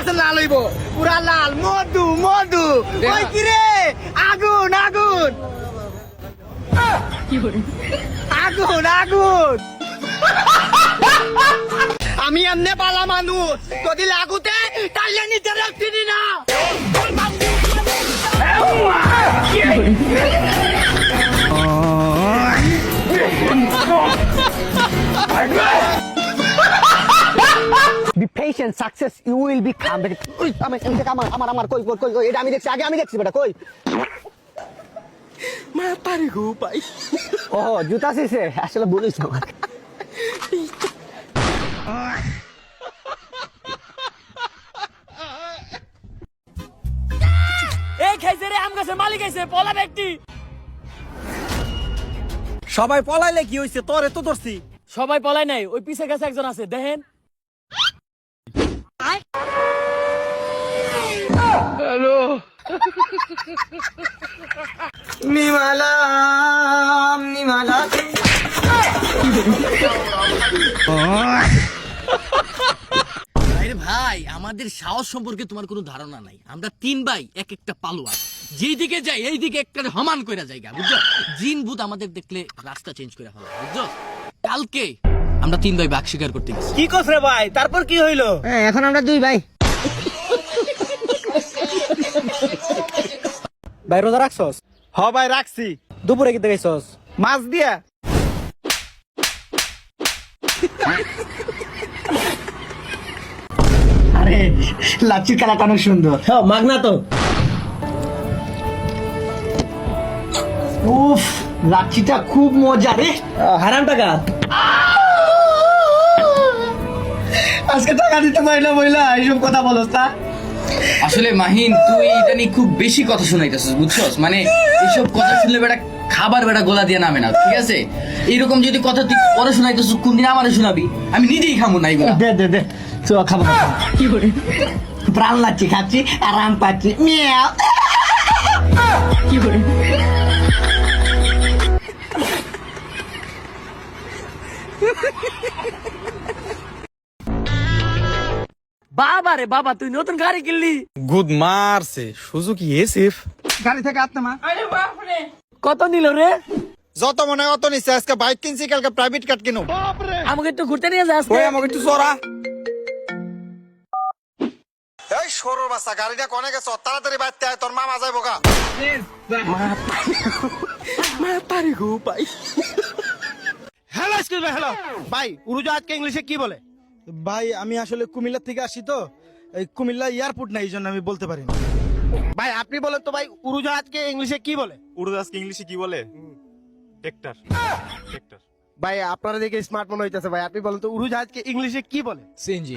আছে লাল হইব পুরা লাল মধু মধু ওই কি রে আগুন আগুন আগুন আগুন আমি এমনি পালা মানুষ যদি লাগুতে তাইলে নিতে রাখছিনি না Be patient, success, you will become. আমার কই এটা আমি দেখছি আগে আমি দেখছি বেটা কই মা পারি গো পাই ও জুতা শেষে আসলে বলিস আমার এই খাইছে রে আম গাছের মালিক আইছে পলা ব্যক্তি সবাই পলাইলে কি হইছে তোরে তো ধরছি সবাই পলাই নাই ওই পিছে গেছে একজন আছে দেখেন নিমালাম নিমালা আরে ভাই আমাদের সাহস সম্পর্কে তোমার কোনো ধারণা নাই আমরা তিন ভাই এক একটা পালোয়া যেদিকে যাই এই দিকে একটা হমান কইরা জায়গা বুঝছো জিন ভূত আমাদের দেখলে রাস্তা চেঞ্জ করে ফেলা বুঝছো কালকে আমরা তিন ভাই বাঘ শিকার করতে গেছি কি কস রে ভাই তারপর কি হইলো এখন আমরা দুই ভাই ভাই রোজা রাখছস হ ভাই রাখছি দুপুরে কি দেখাইছস মাছ দিয়া আরে লাচ্ছির কালাটা অনেক সুন্দর হ্যাঁ মাগনা তো উফ লাচ্ছিটা খুব মজা রে হারাম টাকা আজকে টাকা দিতে পারি না বইলা এইসব কথা বলছ তা আসলে মাহিন তুই এটা নিয়ে খুব বেশি কথা শোনাইতেছিস বুঝছস মানে এইসব কথা শুনলে বেটা খাবার বেটা গোলা দিয়ে নামে না ঠিক আছে এইরকম যদি কথা তুই পরে শোনাইতেছিস কোনদিন আমারে শোনাবি আমি নিজেই খাবো না এগুলা দে তো খাবো কি করে প্রাণ লাচ্ছি খাচ্ছি আরাম পাচ্ছি মিয়াও কি করে বাবা রে বাবা তুই নতুন গাড়ি কিনলি গুড মারছে সুজুকি এসিফ গাড়ি থেকে আত্মা মা কত নিল রে যত মনে হয় অত নিচ্ছে আজকে বাইক কিনছি কালকে প্রাইভেট কার কিনো আমাকে একটু ঘুরতে নিয়ে যাস ওই আমাকে একটু চড়া এই সরুর বাচ্চা গাড়িটা কোনে গেছ তাড়াতাড়ি বাইতে আয় তোর মামা যাইবো গা মা পারি গো পাই হ্যালো এক্সকিউজ মি হ্যালো ভাই উড়োজাহাজকে ইংলিশে কি বলে ভাই আমি আসলে কুমিল্লা থেকে আসি তো এই কুমিল্লা এয়ারপোর্ট নাই এই জন্য আমি বলতে পারি না ভাই আপনি বলেন তো ভাই উড়োজাহাজকে ইংলিশে কি বলে উড়োজাহাজকে ইংলিশে কি বলে টেক্টার টেক্টার ভাই আপনারা দেখে স্মার্ট মনে হইতেছে ভাই আপনি বলেন তো উড়োজাহাজকে ইংলিশে কি বলে সিএনজি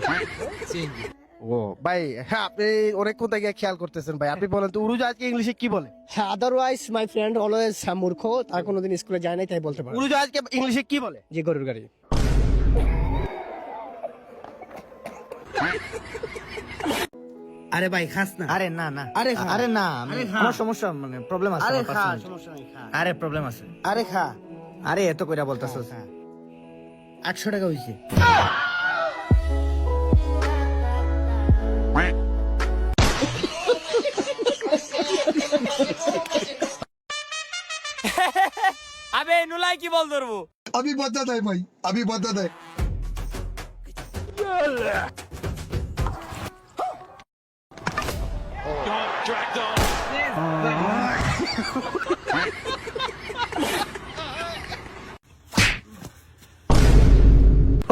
সিএনজি ও ভাই হ্যাঁ আপনি অনেকক্ষণ থেকে খেয়াল করতেছেন ভাই আপনি বলেন তো উড়োজাহাজকে ইংলিশে কি বলে আদারওয়াইজ মাই ফ্রেন্ড অলওয়েজ মূর্খ আর কোনোদিন স্কুলে যায় নাই তাই বলতে পারে উড়োজাহাজকে ইংলিশে কি বলে যে গরুর গাড়ি আরে ভাই খাস না আরে না না আরে খা। আরে না আরে খা। আমার সমস্যা মানে প্রবলেম আছে আরে আমার খা personal। সমস্যা নাই খা আরে প্রবলেম আছে আরে খা আরে এত কইরা বলতাছস 800 টাকা হইছে আবে নুলাই কি বল ধরবো अभी बता दे भाई अभी बता दे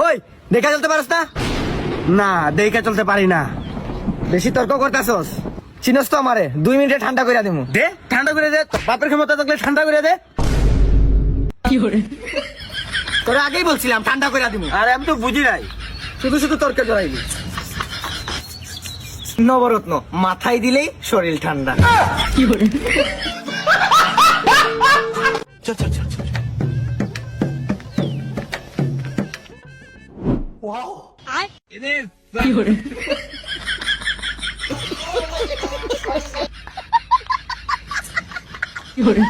ওই দেখা চলতে পারছ না না দেখা চলতে পারি না বেশি তর্ক করতাছস চিনস তো আমারে 2 মিনিটে ঠান্ডা কইরা দিমু দে ঠান্ডা করে দে তোর বাপের ক্ষমতা থাকলে ঠান্ডা করে দে কি করে তোরা আগেই বলছিলাম ঠান্ডা কইরা দিমু আরে আমি তো বুঝি নাই শুধু শুধু তর্কে জড়াইলি নবরত্ন মাথায় দিলেই শরীর ঠান্ডা কি করে চল চল চল কি করে কি করে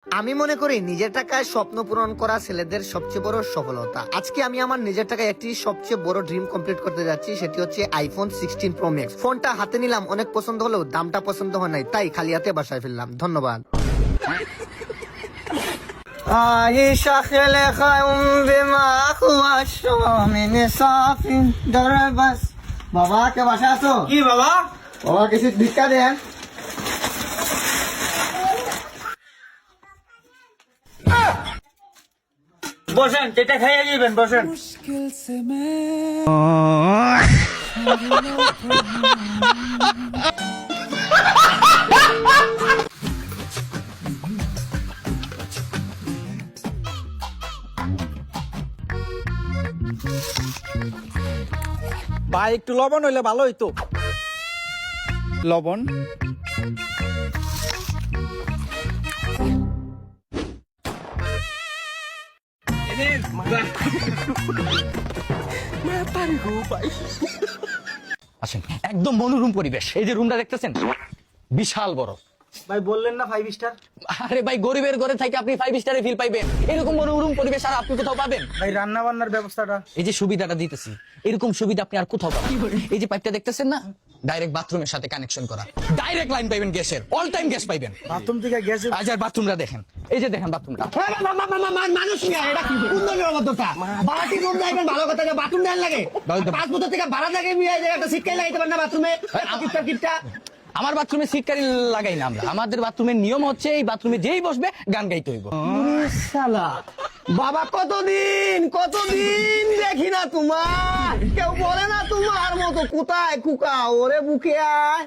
আমি আমি মনে করি নিজের টাকায় স্বপ্ন পূরণ করা ছেলেদের সবচেয়ে বড় সফলতা। আজকে আমি আমার নিজের টাকায় একটি সবচেয়ে বড় ড্রিম কমপ্লিট করতে যাচ্ছি, সেটি হচ্ছে আইফোন 16 প্রো ম্যাক্স। ফোনটা হাতে নিলাম, অনেক পছন্দ হলেও দামটা পছন্দ হয় নাই, তাই খালি হাতে বাসায় ফেললাম। ধন্যবাদ। বাবা কে বাসা আছো? কি বাবা? বাবা কিছু ভিক্ষা দেন। বসেন, যেটা খাইয়ে যাবেন, বসেন। ভাই একটু লবণ হইলে ভালো হইতো। লবণ আসেন, একদম মনোরম পরিবেশ। এই যে রুমটা দেখতেছেন, বিশাল বড়। ভাই বললেন না 5 স্টার? আরে ভাই, গরিবের ঘরে থেকে আপনি 5 স্টারে ফিল পাইবেন? এরকম মনোরম পরিবেশ আর আপনি কোথাও পাবেন? ভাই রান্না বান্নার ব্যবস্থাটা? এই যে সুবিধাটা দিতেছি, এরকম সুবিধা আপনি আর কোথাও পাবেন? এই যে পাইপটা দেখতেছেন না, ডাইরেক্ট বাথরুমের সাথে কানেকশন করা, ডাইরেক্ট লাইন পাইবেন গ্যাসের, অল টাইম গ্যাস পাইবেন। বাথরুম থেকে গ্যাস? আজ আর বাথরুমটা দেখেন, এই যে দেখেন বাথরুমটা। মানুষ নিয়ে এটা কি উন্নয়নের অবস্থা? বাড়াটি রুম যাইবেন ভালো কথা, বাথরুম দেন লাগে 5 বছর থেকে ভাড়া থাকে একটা সিটকাই লাগাইতে পারেন না বাথরুমে? কিপটা আমার বাথরুমে সিট কারি লাগাই না আমরা। আমাদের বাথরুমের নিয়ম হচ্ছে এই বাথরুমে যেই বসবে গান গাইতে হইব। শালা বাবা, কতদিন দেখি না তোমার, কেউ বলে না তোমার মতো কোথায় কুকা ওরে বুকে আয়।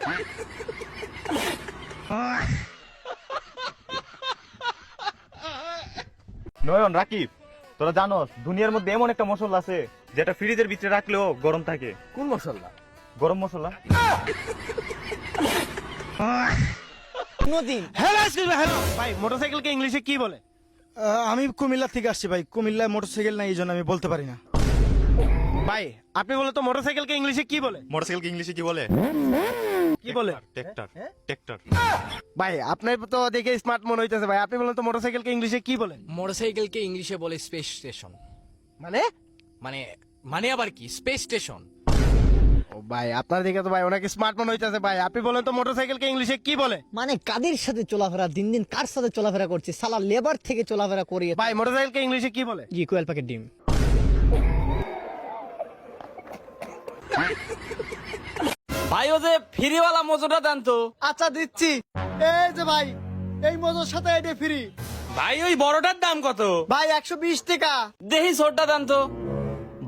নয়ন, রাকিব, তোরা জানোস দুনিয়ার মধ্যে এমন একটা মশলা আছে যেটা ফ্রিজের ভিতরে রাখলেও গরম থাকে? কোন মশলা? গরম মশলা। Hello, excuse me, hello. ভাই, মোটরসাইকেলকে ইংলিশে কি বলে? আমি কুমিল্লা থেকে আসছি ভাই, কুমিল্লায় মোটরসাইকেল নাই, এই জন্য আমি বলতে পারি না। ভাই, আপনি বলে তো মোটরসাইকেলকে ইংলিশে কি বলে? মোটরসাইকেল ইংলিশে কি বলে? কি বলে? ট্রাক্টর। ট্রাক্টর। ভাই, আপনার তো দেখে স্মার্ট মনে হইতেছে ভাই, আপনি বলেন তো মোটরসাইকেলকে ইংলিশে কি বলে? মোটরসাইকেলকে ইংলিশে বলে স্পেস স্টেশন। মানে? মানে আবার কি? Space station. ও ভাই, আপনার দিকে তো ভাই অনেক স্মার্ট মনে হইতেছে ভাই, আপনি বলেন তো মোটরসাইকেলকে ইংলিশে কি বলে? মানে কাদের সাথে চলাফেরা, দিন দিন কার সাথে চলাফেরা করছে, সালা লেবার থেকে চলাফেরা করি। ভাই, মোটরসাইকেলকে ইংলিশে কি বলে? জি, কোয়েল পাখির ডিম। ভাই, ও যে ফ্রিওয়ালা মজুটা দেন তো। আচ্ছা দিচ্ছি, এই যে ভাই, এই মজুর সাথে এটা ফ্রি। ভাই, ওই বড়টার দাম কত? ভাই 120 টাকা। দেখি ছোটটা দেন তো।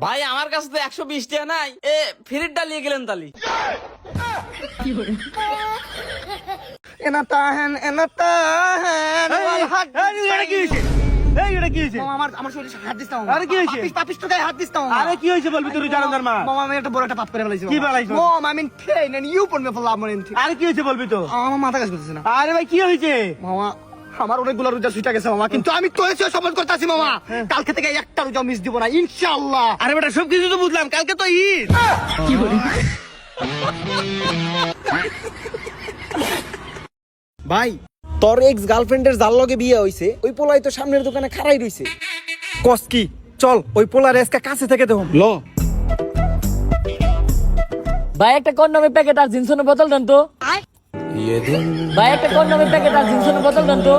ভাই, আমার কাছে তো 120 টাকা নাই, এ ফ্রিটা নিয়ে গেলেন তালি। এনা তাহেন ওয়াল হাত। এটা কি হইছে? এই এটা কি হইছে? আমার শরীরে হাত দিস না। আরে কি হইছে? পাপিস তো গায়ে হাত দিস না। আরে কি হইছে বলবি তুই জানার মা? মামা, আমি একটা বড় একটা পাপ করে ফেলেছি। কি ফেলাইছো? Mom, I mean pain and you put me for love money. আরে কি হইছে বলবি তো? আমার মাথা কাজ করতেছে না। আরে ভাই, কি হইছে? মামা, আমার অনেকগুলো রোজা ছুটে গেছে মামা, কিন্তু আমি তো এসে শপথ করতেছি মামা, কালকে থেকে একটা রোজা মিস দিব না ইনশাআল্লাহ। আরে বেটা, সবকিছু তো বুঝলাম, কালকে তো ঈদ। কি বলি ভাই, তোর এক্স গার্লফ্রেন্ডের যার লগে বিয়ে হইছে, ওই পোলাই তো সামনের দোকানে খাড়াই রইছে। কস কি? চল ওই পোলার আজকে কাছে থেকে দেখুন। ল ভাই, একটা কন্ডমের প্যাকেট আর জিনসনের বোতল দেন তো। ভাই, একটা কন্ডমের প্যাকেট আর জিনসনের বোতল দেন তো।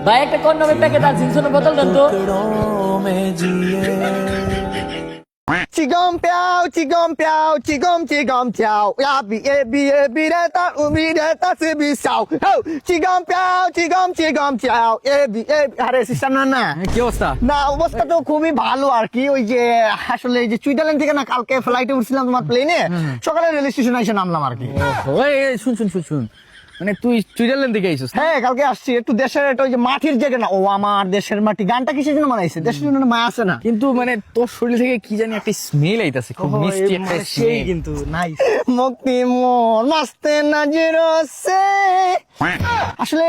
ভাই, একটা কন্ডমের প্যাকেট আর জিনসনের বোতল দেন তো। চিগম প্যাও চিগম প্যাও চিগম চিগম চাও ইয়া বি এ বি রে তা উমি রে তা সে বি চাও হো চিগম প্যাও চিগম চিগম চাও এ বি আরে সিস্টার না কি অবস্থা? না, অবস্থা তো খুবই ভালো আর কি। ওই যে আসলে এই যে সুইজারল্যান্ড থেকে না কালকে ফ্লাইটে উঠছিলাম তোমার প্লেনে, সকালে রেল স্টেশনে এসে নামলাম আর কি। ওই শুন, মানে তুই সুইজারল্যান্ড থেকে আইছিস? হ্যাঁ, কালকে আসছি। একটু দেশের একটা ওই যে মাটির জায়গা না, ও আমার দেশের মাটি গানটা কিসের জন্য বানাইছে? দেশের জন্য মা আছে না? কিন্তু মানে তোর শরীর থেকে কি জানি একটা স্মেল আইতাছে, খুব মিষ্টি একটা সেই স্মেল। কিন্তু নাইস মুক্তি মন মাস্তে নাজির সে। আসলে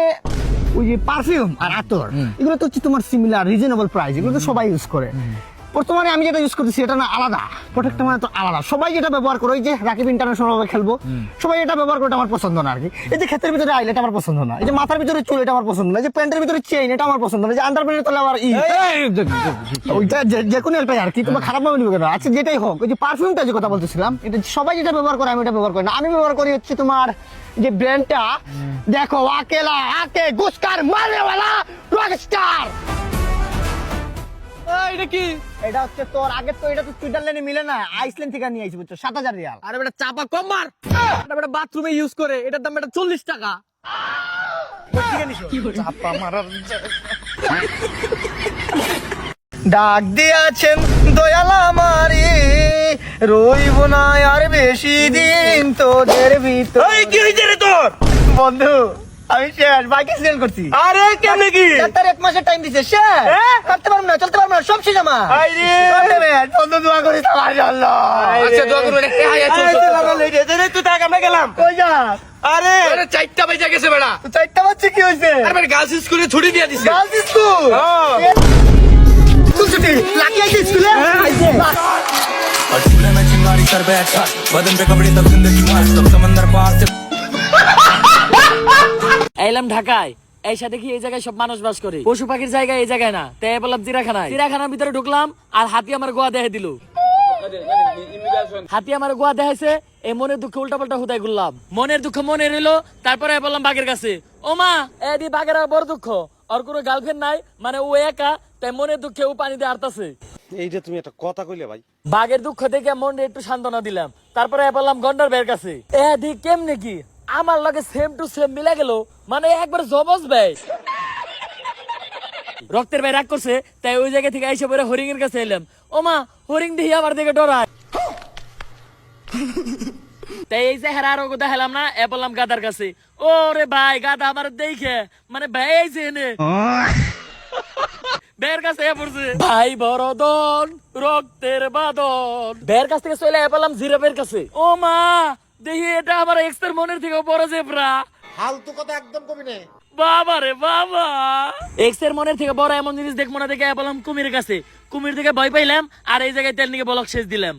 ওই যে পারফিউম আর আতর, এগুলো তো হচ্ছে তোমার সিমিলার রিজনেবল প্রাইস, এগুলো তো সবাই ইউজ করে। বর্তমানে আমি যেটা ইউজ করতেছি এটা না আলাদা, প্রোটেক্টর মানে তো আলাদা। সবাই যেটা ব্যবহার করে, ওই যে রাকিব ইন্টারন্যাশনাল ভাবে খেলবো, সবাই এটা ব্যবহার করে, আমার পছন্দ না আর কি। এই যে ক্ষেতের ভিতরে আইল, এটা আমার পছন্দ না। এই যে মাথার ভিতরে চুল, এটা আমার পছন্দ না। এই যে প্যান্টের ভিতরে চেইন, এটা আমার পছন্দ না। যে আন্ডারপ্যান্টের তলে আমার ওইটা যে কোনো এলপাই আর কি, তোমার খারাপ ভাবে নিবে কেন? আচ্ছা যেটাই হোক, ওই যে পারফিউমটা যে কথা বলতেছিলাম, এটা সবাই যেটা ব্যবহার করে আমি এটা ব্যবহার করি না। আমি ব্যবহার করি হচ্ছে তোমার যে ব্র্যান্ডটা, দেখো, আকেলা আকে গুস্কার মারনেওয়ালা রকস্টার। এটা কি? এটা হচ্ছে তোর আগের তো, এটা তো সুইজারল্যান্ডে মিলে না, আইসল্যান্ড থেকে নিয়ে আইছি বুঝছো, 7000 রিয়াল। আরে বেটা চাপা কম মার। এটা বেটা বাথরুমে ইউজ করে, এটার দাম বেটা 40 টাকা। ডাক দিয়াছেন দয়াল আমারে, রইব না আর বেশি দিন তোদের ভিতর। কি হয়েছে রে তোর? বন্ধু আমি শেষ, বাইক অ্যাক্সিডেন্ট করছি। আরে কেমনে কি? ডাক্তার 1 মাসের টাইম দিছে, শেষ, করতে পারবো না, চলতে পারবো না, সব শেষ আমার। বন্ধু দোয়া করিস আমার জন্য। আচ্ছা দোয়া করুন, একটা হাই আছে। তুই থাক, আমরা গেলাম। কই যা? আরে আরে 4টা বেজে গেছে বেটা। 4টা বাজছে, কি হয়েছে? আরে বেটা গার্লস স্কুলে ছুটি দিয়ে দিছে। Girls school? স্কুল ছুটি? লাকি আইছে স্কুলে? और झूले में चिंगारी कर बैठा, बदन पे कपड़े तब जिंदगी मार, तब समंदर पार से এলাম ঢাকায়, এই সাথে কি এই জায়গায় সব মানুষ বাস করে? পশু পাখির জায়গা এই জায়গায় না, তাই বললাম চিড়াখানায়। চিড়াখানার ভিতরে ঢুকলাম আর হাতি আমার গোয়া দেখে দিল। হাতি আমার গোয়া দেখাইছে, এই মনের দুঃখে উল্টা পাল্টা হুদায় ঘুরলাম। মনের দুঃখ মনে রইলো, তারপরে বললাম বাঘের কাছে, ও মা এদি বাঘের আর বড় দুঃখ, আর কোনো গার্লফ্রেন্ড নাই, মানে ও একা, তাই মনের দুঃখে ও পানিতে আড়তাছে। এইটা তুমি একটা কথা কইলে ভাই। বাঘের দুঃখ দেখে মনে একটু সান্ত্বনা দিলাম, তারপরে বললাম গন্ডার বের কাছে, এদি কেমনে কি আমার লাগে সেম টু সেম মিলে গেল, মানে একবার জবজ ভাই। রক্তের ভাই রাগ করছে, তাই ওই জায়গা থেকে আইসা পরে হরিং এর কাছে এলাম। ও মা হরিং দেখি আমার দিকে ডরায়, তাই এই চেহারা আরো দেখালাম না, এ বললাম গাদার কাছে। ও রে ভাই গাদা আমার দেখে মানে ভাই আইছে এনে বের কাছে পড়ছে, ভাই বড়দন রক্তের বাদন। বের কাছ থেকে চলে পেলাম জিরাফের কাছে। ও মা দেখি এটা আমার এক্স এর মনের থেকে বড় জেব্রা। ফালতু কথা একদম কবি না। বাবা রে বাবা, এক্স এর মনের থেকে বড় এমন জিনিস দেখবো না দেখে পেলাম কুমিরের কাছে। কুমির থেকে ভয় পাইলাম আর এই জায়গায় তেল নিয়ে বলক শেষ দিলাম।